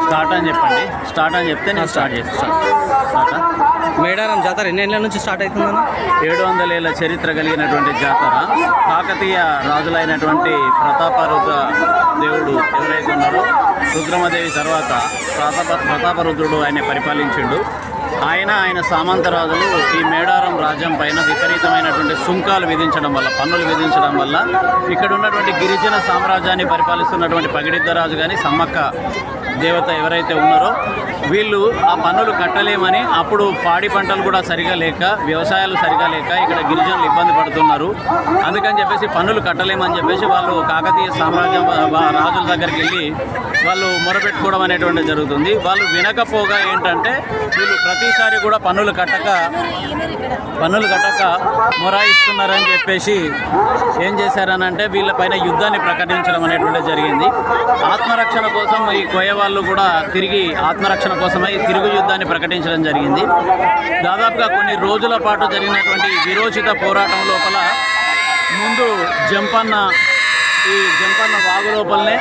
Start అని చెప్పండి. Start అని చెప్తే నేను స్టార్ట్ చేస్తాను. మేడారం జాతర ఎన్ని ఏళ్ళ నుంచి స్టార్ట్ అవుతుందన్న? 700 ఏళ్ళ చరిత్ర కలిగినటువంటి జాతర. కాకతీయ రాజులైనటువంటి ప్రతాపరుద్ర దేవుడు ఎవరైతే ఉన్నారో, రుద్రమదేవి తర్వాత ప్రతాపరుద్రుడు ఆయన పరిపాలించిండు. ఆయన సామంతరాజులు ఈ మేడారం రాజ్యం పైన విపరీతమైనటువంటి సుంకాలు విధించడం వల్ల, పన్నులు విధించడం వల్ల ఇక్కడ ఉన్నటువంటి గిరిజన సామ్రాజ్యాన్ని పరిపాలిస్తున్నటువంటి పగిడిద్దరాజు కానీ సమ్మక్క దేవత ఎవరైతే ఉన్నారో వీళ్ళు ఆ పన్నులు కట్టలేమని, అప్పుడు పాడి పంటలు కూడా సరిగా లేక, వ్యవసాయాలు సరిగా లేక ఇక్కడ గిరిజనులు ఇబ్బంది పడుతున్నారు. అందుకని చెప్పేసి పన్నులు కట్టలేమని చెప్పేసి వాళ్ళు కాకతీయ సామ్రాజ్యం రాజుల దగ్గరికి వెళ్ళి వాళ్ళు మొరపెట్టుకోవడం అనేటువంటిది జరుగుతుంది. వాళ్ళు వినకపోగా ఏంటంటే వీళ్ళు ప్రతిసారి కూడా పన్నులు కట్టక మొరాయిస్తున్నారని చెప్పేసి ఏం చేశారనంటే వీళ్ళపైన యుద్ధాన్ని ప్రకటించడం అనేటువంటిది జరిగింది. ఆత్మరక్షణ కోసం ఈ కోయ వాళ్ళు కూడా తిరిగి ఆత్మరక్షణ కోసమై తిరుగు యుద్ధాన్ని ప్రకటించడం జరిగింది. దాదాపుగా కొన్ని రోజుల పాటు జరిగినటువంటి విరోచిత పోరాటం లోపల ముందు జంపన్న వాగు లోపలనే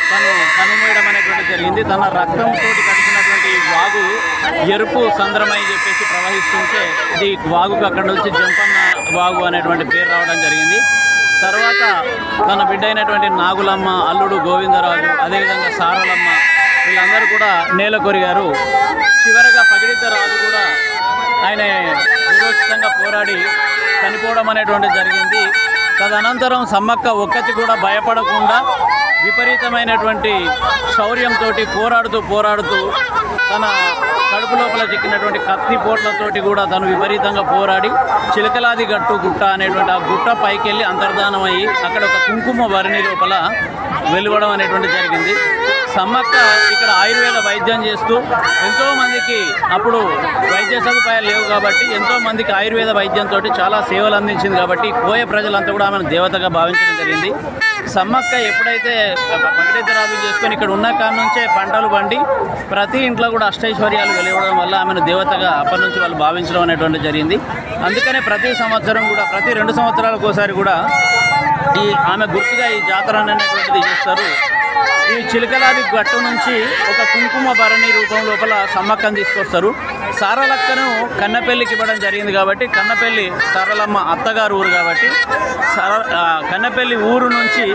తను కనుమూయడం అనేటువంటి జరిగింది. తన రక్తంతో కలిసినటువంటి వాగు ఎరుపు సంద్రమై చెప్పేసి ప్రవహిస్తుంటే ఈ వాగుకు అక్కడ నుంచి జంపన్న వాగు అనేటువంటి పేరు రావడం జరిగింది. తర్వాత తన బిడ్డ అయినటువంటి నాగులమ్మ, అల్లుడు గోవిందరాజు, అదేవిధంగా సారలమ్మ వీళ్ళందరూ కూడా నేల కొరిగారు. చివరగా పగిడిద్దరాజు కూడా ఆయన విరోచితంగా పోరాడి చనిపోవడం అనేటువంటి జరిగింది. తదనంతరం సమ్మక్క ఒక్కటి కూడా భయపడకుండా విపరీతమైనటువంటి శౌర్యంతో పోరాడుతూ తన కడుపు లోపల చిక్కినటువంటి కత్తి పోట్లతోటి కూడా తను విపరీతంగా పోరాడి చిలకలాది గుట్ట అనేటువంటి ఆ గుట్ట పైకి వెళ్ళి అంతర్ధానం అయ్యి అక్కడ ఒక కుంకుమ భరణి లోపల వెలువడం అనేటువంటి జరిగింది. సమ్మక్క ఇక్కడ ఆయుర్వేద వైద్యం చేస్తూ ఎంతోమందికి, అప్పుడు వైద్య సదుపాయాలు లేవు కాబట్టి ఎంతోమందికి ఆయుర్వేద వైద్యంతో చాలా సేవలు అందించింది కాబట్టి కోయ ప్రజలంతా కూడా ఆమెను దేవతగా భావించడం జరిగింది. సమ్మక్క ఎప్పుడైతే పగిడిద్దరాజు చేసుకొని ఇక్కడ ఉన్న కాడ నుంచే పంటలు పండి ప్రతి ఇంట్లో కూడా అష్టైశ్వర్యాలు వెలువడం వల్ల ఆమెను దేవతగా అప్పటి నుంచి వాళ్ళు భావించడం అనేటువంటి జరిగింది. అందుకనే ప్రతి సంవత్సరం కూడా, ప్రతి 2 సంవత్సరాలకు ఒకసారి కూడా ఆమె గుర్తుగా ఈ జాతర అనేటువంటిది చేస్తారు. ఈ చిలకలాది గట్టు నుంచి ఒక కుంకుమ భరణి రూపం లోపల సమ్మక్కను తీసుకొస్తారు. సారలక్కను కన్నపల్లికి ఇవ్వడం జరిగింది కాబట్టి, కన్నపల్లి సారలమ్మ అత్తగారు ఊరు కాబట్టి కన్నపల్లి ఊరు నుంచి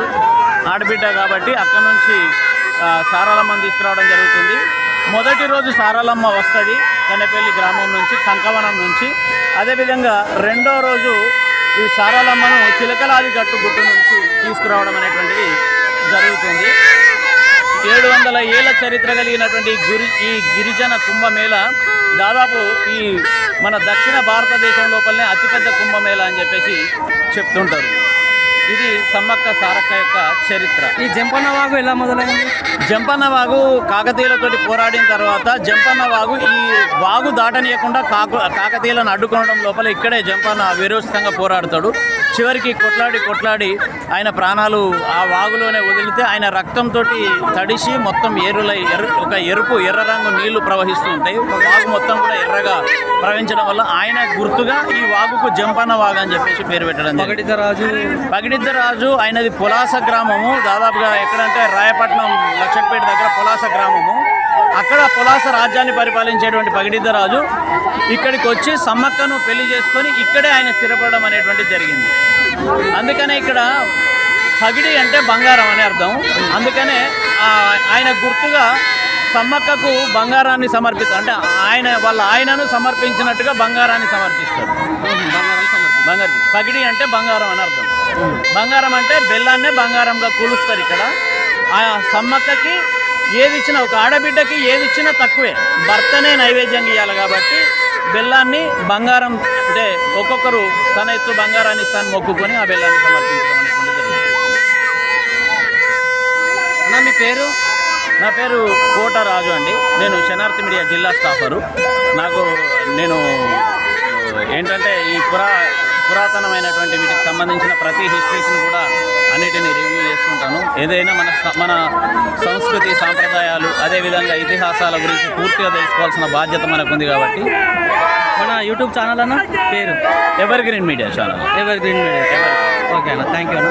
ఆడబిడ్డ కాబట్టి అక్కడ నుంచి సారలమ్మను తీసుకురావడం జరుగుతుంది. మొదటి రోజు సారలమ్మ వస్తుంది కన్నపల్లి గ్రామం నుంచి, కంకవనం నుంచి. అదేవిధంగా రెండో రోజు ఈ సారలమ్మను చిలకలాది గుట్టు నుంచి తీసుకురావడం అనేటువంటిది జరుగుతుంది. 700 ఏళ్ల చరిత్ర కలిగినటువంటి ఈ గిరిజన కుంభమేళ దాదాపు ఈ మన దక్షిణ భారతదేశం లోపలనే అతిపెద్ద కుంభమేళ అని చెప్పేసి చెప్తుంటారు. ఇది సమ్మక్క సారక్క యొక్క చరిత్ర. ఈ జంపన్న వాగు ఎలా మొదలైంది? జంపన్న వాగు కాకతీయులతోటి పోరాడిన తర్వాత జంపన్న వాగు ఈ వాగు దాటనీయకుండా కాకతీయులను అడ్డుకోవడం లోపల ఇక్కడే జంపన్న విరోచితంగా పోరాడతాడు. చివరికి కొట్లాడి ఆయన ప్రాణాలు ఆ వాగులోనే వదిలితే ఆయన రక్తంతో తడిసి మొత్తం ఒక ఎర్ర రంగు నీళ్లు ప్రవహిస్తూ ఉంటాయి. వాగు మొత్తం కూడా ఎర్రగా ప్రవహించడం వల్ల ఆయన గుర్తుగా ఈ వాగుకు జంపన్న వాగు అని చెప్పేసి పేరు పెట్టడం. పగిడిద్దరాజు ఆయనది పులాస గ్రామము. దాదాపుగా ఎక్కడంటే రాయపట్నం లక్షపేట దగ్గర పులాస గ్రామము. అక్కడ పులాస రాజ్యాన్ని పరిపాలించేటువంటి పగిడిద్దరాజు ఇక్కడికి వచ్చి సమ్మక్కను పెళ్లి చేసుకొని ఇక్కడే ఆయన స్థిరపడడం అనేటువంటి జరిగింది. అందుకనే ఇక్కడ పగిడి అంటే బంగారం అని అర్థం. అందుకనే ఆయన గుర్తుగా సమ్మక్కకు బంగారాన్ని సమర్పిస్తారు. అంటే ఆయనను సమర్పించినట్టుగా బంగారాన్ని సమర్పిస్తారు. పగిడి అంటే బంగారం అని అర్థం. బంగారం అంటే బెల్లాన్నే బంగారంగా కూలుస్తారు. ఇక్కడ ఆ సమ్మక్కకి ఏది ఇచ్చినా, ఒక ఆడబిడ్డకి ఏది ఇచ్చినా తక్కువే, భర్తనే నైవేద్యం ఇవ్వాలి కాబట్టి బెల్లాన్ని బంగారం అంటే ఒక్కొక్కరు తన ఎత్తు బంగారాన్ని ఇస్తాను మొక్కుకొని ఆ బెల్లాన్ని సమర్పించడం అనేటువంటి జరుగుతుంది. మీ పేరు? నా పేరు కోటరాజు అండి. నేను శనార్థి మీడియా జిల్లా స్టాఫరు. నేను ఏంటంటే ఈ పురాతనమైనటువంటి వీటికి సంబంధించిన ప్రతి హిస్టరీస్ని కూడా అన్నిటినీ రివ్యూ చేస్తుంటాను. ఏదైనా మన సంస్కృతి సాంప్రదాయాలు అదేవిధంగా ఇతిహాసాల గురించి పూర్తిగా తెలుసుకోవాల్సిన బాధ్యత మనకు ఉంది కాబట్టి మన యూట్యూబ్ ఛానల్ అన్న పేరు ever green media channel. Okay అన్న, థ్యాంక్ యూ అన్న.